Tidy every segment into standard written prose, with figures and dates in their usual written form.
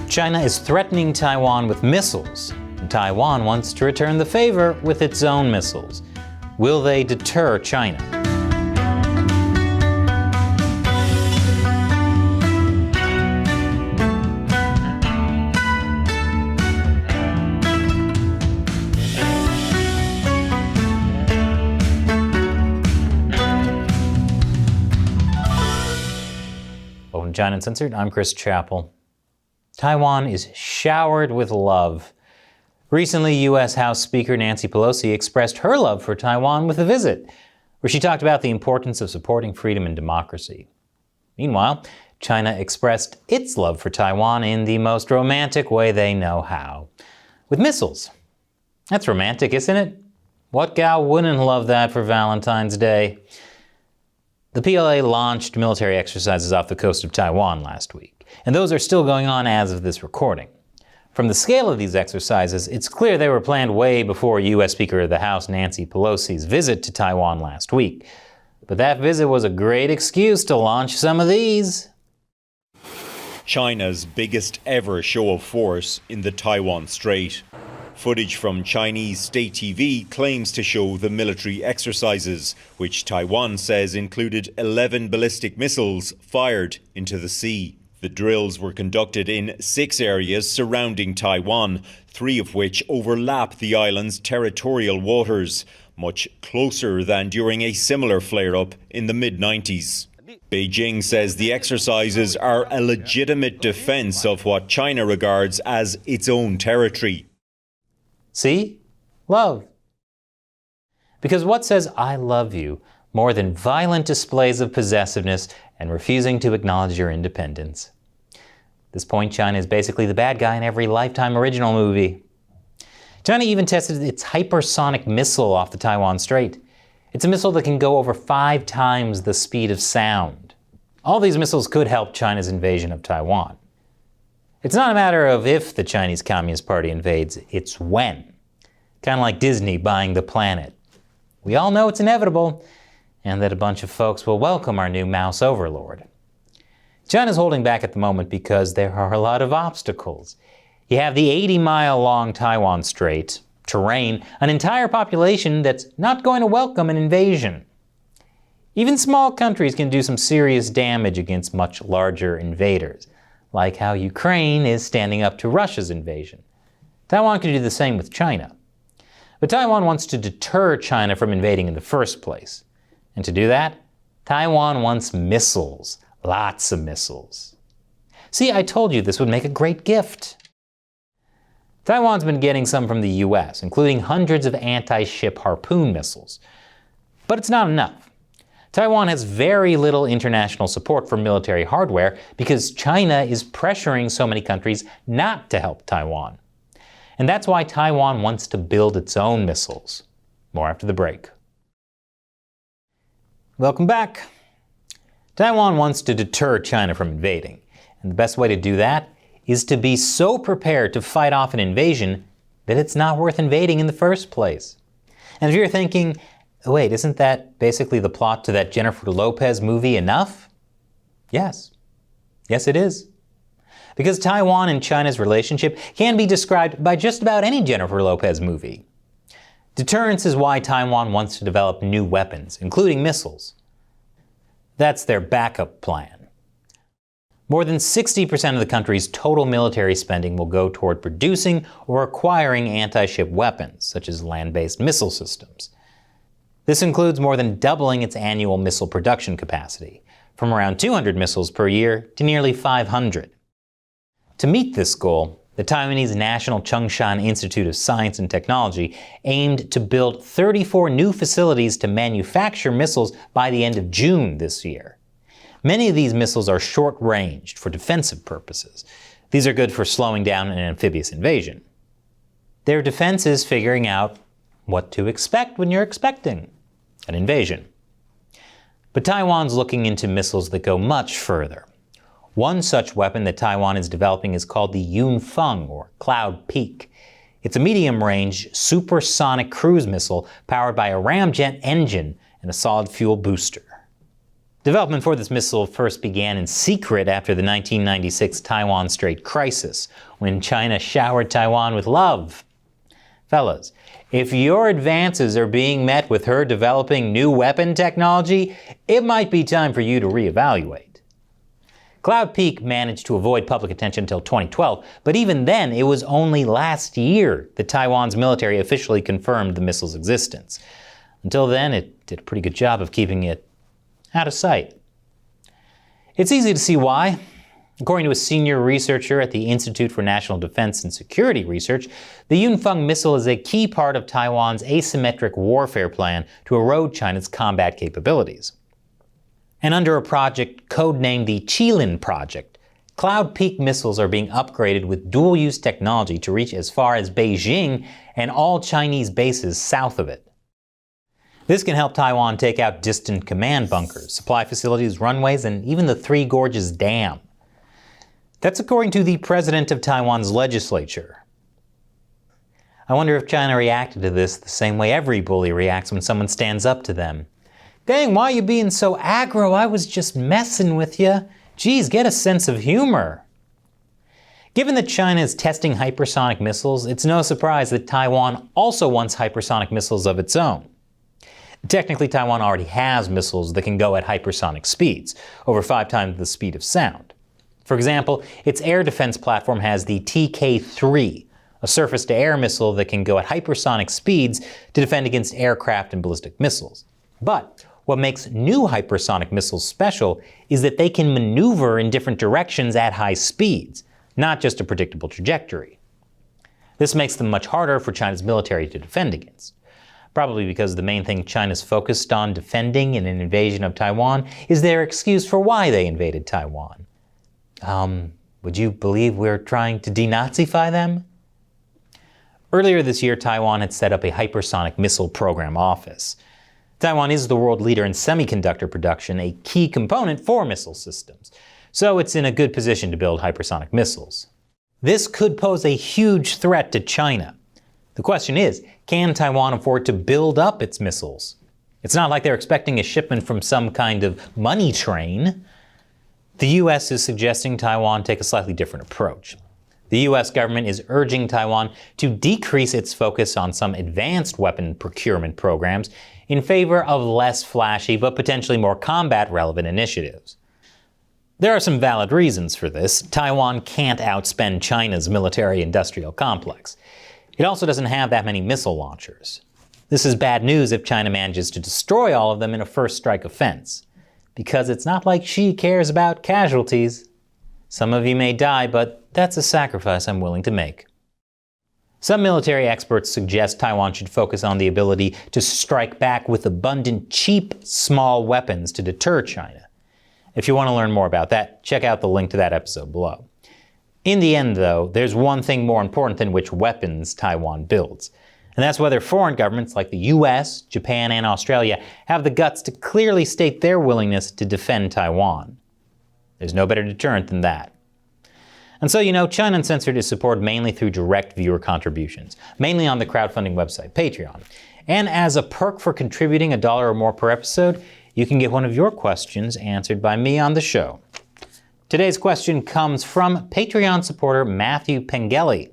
China is threatening Taiwan with missiles, and Taiwan wants to return the favor with its own missiles. Will they deter China? Welcome to China Uncensored. I'm Chris Chappell. Taiwan is showered with love. Recently, U.S. House Speaker Nancy Pelosi expressed her love for Taiwan with a visit, where she talked about the importance of supporting freedom and democracy. Meanwhile, China expressed its love for Taiwan in the most romantic way they know how, with missiles. That's romantic, isn't it? What gal wouldn't love that for Valentine's Day? The PLA launched military exercises off the coast of Taiwan last week, and those are still going on as of this recording. From the scale of these exercises, it's clear they were planned way before U.S. Speaker of the House Nancy Pelosi's visit to Taiwan last week. But that visit was a great excuse to launch some of these. China's biggest ever show of force in the Taiwan Strait. Footage from Chinese state TV claims to show the military exercises, which Taiwan says included 11 ballistic missiles fired into the sea. The drills were conducted in 6 areas surrounding Taiwan, 3 of which overlap the island's territorial waters, much closer than during a similar flare-up in the mid-90s. Beijing says the exercises are a legitimate defence of what China regards as its own territory. See? Love. Because what says I love you more than violent displays of possessiveness and refusing to acknowledge your independence? At this point, China is basically the bad guy in every Lifetime original movie. China even tested its hypersonic missile off the Taiwan Strait. It's a missile that can go over 5 times the speed of sound. All these missiles could help China's invasion of Taiwan. It's not a matter of if the Chinese Communist Party invades, it's when. Kind of like Disney buying the planet. We all know it's inevitable, and that a bunch of folks will welcome our new mouse overlord. China's holding back at the moment because there are a lot of obstacles. You have the 80-mile-long Taiwan Strait, terrain, an entire population that's not going to welcome an invasion. Even small countries can do some serious damage against much larger invaders, like how Ukraine is standing up to Russia's invasion. Taiwan can do the same with China. But Taiwan wants to deter China from invading in the first place. And to do that, Taiwan wants missiles. Lots of missiles. See, I told you this would make a great gift. Taiwan's been getting some from the US, including hundreds of anti-ship Harpoon missiles. But it's not enough. Taiwan has very little international support for military hardware because China is pressuring so many countries not to help Taiwan. And that's why Taiwan wants to build its own missiles. More after the break. Welcome back. Taiwan wants to deter China from invading. And the best way to do that is to be so prepared to fight off an invasion that it's not worth invading in the first place. And if you're thinking, wait, isn't that basically the plot to that Jennifer Lopez movie Enough? Yes. Yes, it is. Because Taiwan and China's relationship can be described by just about any Jennifer Lopez movie. Deterrence is why Taiwan wants to develop new weapons, including missiles. That's their backup plan. More than 60% of the country's total military spending will go toward producing or acquiring anti-ship weapons, such as land-based missile systems. This includes more than doubling its annual missile production capacity, from around 200 missiles per year to nearly 500. To meet this goal, the Taiwanese National Chung-Shan Institute of Science and Technology aimed to build 34 new facilities to manufacture missiles by the end of June this year. Many of these missiles are short-ranged for defensive purposes. These are good for slowing down an amphibious invasion. Their defense is figuring out what to expect when you're expecting an invasion. But Taiwan's looking into missiles that go much further. One such weapon that Taiwan is developing is called the Yunfeng, or Cloud Peak. It's a medium-range, supersonic cruise missile powered by a ramjet engine and a solid fuel booster. Development for this missile first began in secret after the 1996 Taiwan Strait crisis, when China showered Taiwan with love. Fellas, if your advances are being met with her developing new weapon technology, it might be time for you to reevaluate. Cloud Peak managed to avoid public attention until 2012, but even then it was only last year that Taiwan's military officially confirmed the missile's existence. Until then, it did a pretty good job of keeping it out of sight. It's easy to see why. According to a senior researcher at the Institute for National Defense and Security Research, the Yunfeng missile is a key part of Taiwan's asymmetric warfare plan to erode China's combat capabilities. And under a project codenamed the Chine project, Cloud Peak missiles are being upgraded with dual-use technology to reach as far as Beijing and all Chinese bases south of it. This can help Taiwan take out distant command bunkers, supply facilities, runways, and even the Three Gorges Dam. That's according to the president of Taiwan's legislature. I wonder if China reacted to this the same way every bully reacts when someone stands up to them. Dang, why are you being so aggro? I was just messing with you. Geez, get a sense of humor. Given that China is testing hypersonic missiles, it's no surprise that Taiwan also wants hypersonic missiles of its own. Technically, Taiwan already has missiles that can go at hypersonic speeds, over 5 times the speed of sound. For example, its air defense platform has the TK-3, a surface-to-air missile that can go at hypersonic speeds to defend against aircraft and ballistic missiles. But what makes new hypersonic missiles special is that they can maneuver in different directions at high speeds, not just a predictable trajectory. This makes them much harder for China's military to defend against. Probably because the main thing China's focused on defending in an invasion of Taiwan is their excuse for why they invaded Taiwan. Would you believe we're trying to denazify them? Earlier this year, Taiwan had set up a hypersonic missile program office. Taiwan is the world leader in semiconductor production, a key component for missile systems, so it's in a good position to build hypersonic missiles. This could pose a huge threat to China. The question is, can Taiwan afford to build up its missiles? It's not like they're expecting a shipment from some kind of money train. The US is suggesting Taiwan take a slightly different approach. The US government is urging Taiwan to decrease its focus on some advanced weapon procurement programs in favor of less flashy but potentially more combat-relevant initiatives. There are some valid reasons for this. Taiwan can't outspend China's military-industrial complex. It also doesn't have that many missile launchers. This is bad news if China manages to destroy all of them in a first strike offense, because it's not like Xi cares about casualties. Some of you may die, but that's a sacrifice I'm willing to make. Some military experts suggest Taiwan should focus on the ability to strike back with abundant, cheap, small weapons to deter China. If you want to learn more about that, check out the link to that episode below. In the end, though, there's one thing more important than which weapons Taiwan builds, and that's whether foreign governments like the US, Japan, and Australia have the guts to clearly state their willingness to defend Taiwan. There's no better deterrent than that. And so, China Uncensored is supported mainly through direct viewer contributions, mainly on the crowdfunding website Patreon. And as a perk for contributing $1 or more per episode, you can get one of your questions answered by me on the show. Today's question comes from Patreon supporter Matthew Pengelly.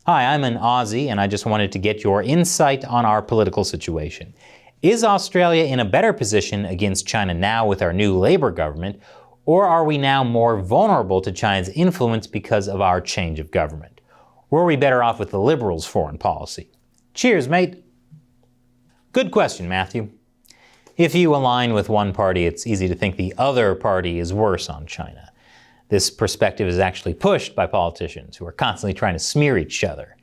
Hi, I'm an Aussie and I just wanted to get your insight on our political situation. Is Australia in a better position against China now with our new Labour government, or are we now more vulnerable to China's influence because of our change of government? Or are we better off with the Liberals' foreign policy? Cheers, mate. Good question, Matthew. If you align with one party, it's easy to think the other party is worse on China. This perspective is actually pushed by politicians who are constantly trying to smear each other.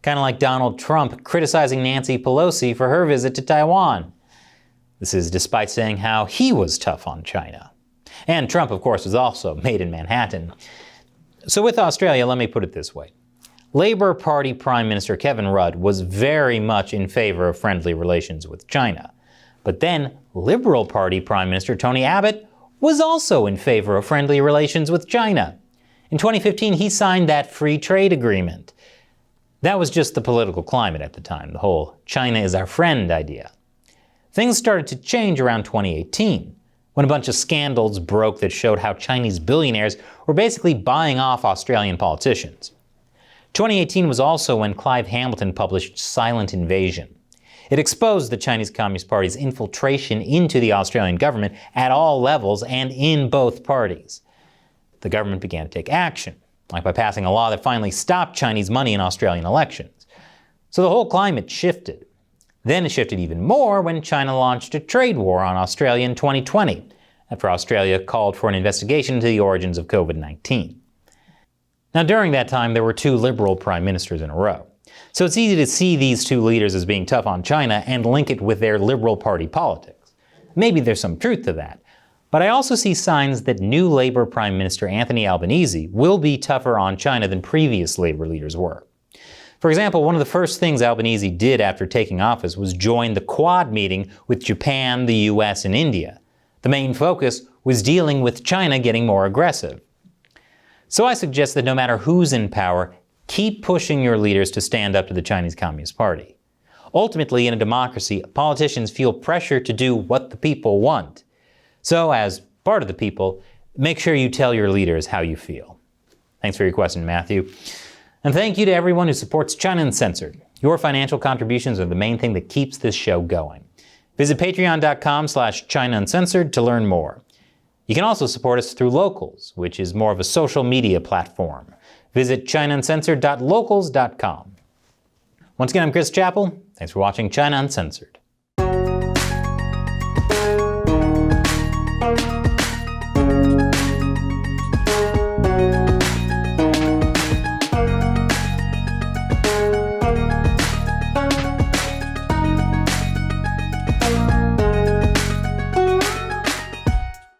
Kind of like Donald Trump criticizing Nancy Pelosi for her visit to Taiwan. This is despite saying how he was tough on China. And Trump, of course, was also made in Manhattan. So with Australia, let me put it this way. Labour Party Prime Minister Kevin Rudd was very much in favor of friendly relations with China. But then Liberal Party Prime Minister Tony Abbott was also in favor of friendly relations with China. In 2015, he signed that free trade agreement. That was just the political climate at the time, the whole China is our friend idea. Things started to change around 2018, when a bunch of scandals broke that showed how Chinese billionaires were basically buying off Australian politicians. 2018 was also when Clive Hamilton published Silent Invasion. It exposed the Chinese Communist Party's infiltration into the Australian government at all levels and in both parties. The government began to take action, like by passing a law that finally stopped Chinese money in Australian elections. So the whole climate shifted. Then it shifted even more when China launched a trade war on Australia in 2020, after Australia called for an investigation into the origins of COVID-19. Now during that time, there were two liberal prime ministers in a row. So it's easy to see these two leaders as being tough on China and link it with their Liberal Party politics. Maybe there's some truth to that. But I also see signs that new Labour Prime Minister Anthony Albanese will be tougher on China than previous Labour leaders were. For example, one of the first things Albanese did after taking office was join the Quad meeting with Japan, the US, and India. The main focus was dealing with China getting more aggressive. So I suggest that no matter who's in power, keep pushing your leaders to stand up to the Chinese Communist Party. Ultimately, in a democracy, politicians feel pressure to do what the people want. So, as part of the people, make sure you tell your leaders how you feel. Thanks for your question, Matthew. And thank you to everyone who supports China Uncensored. Your financial contributions are the main thing that keeps this show going. Visit patreon.com/China Uncensored to learn more. You can also support us through Locals, which is more of a social media platform. Visit ChinaUncensored.locals.com. Once again, I'm Chris Chappell. Thanks for watching China Uncensored.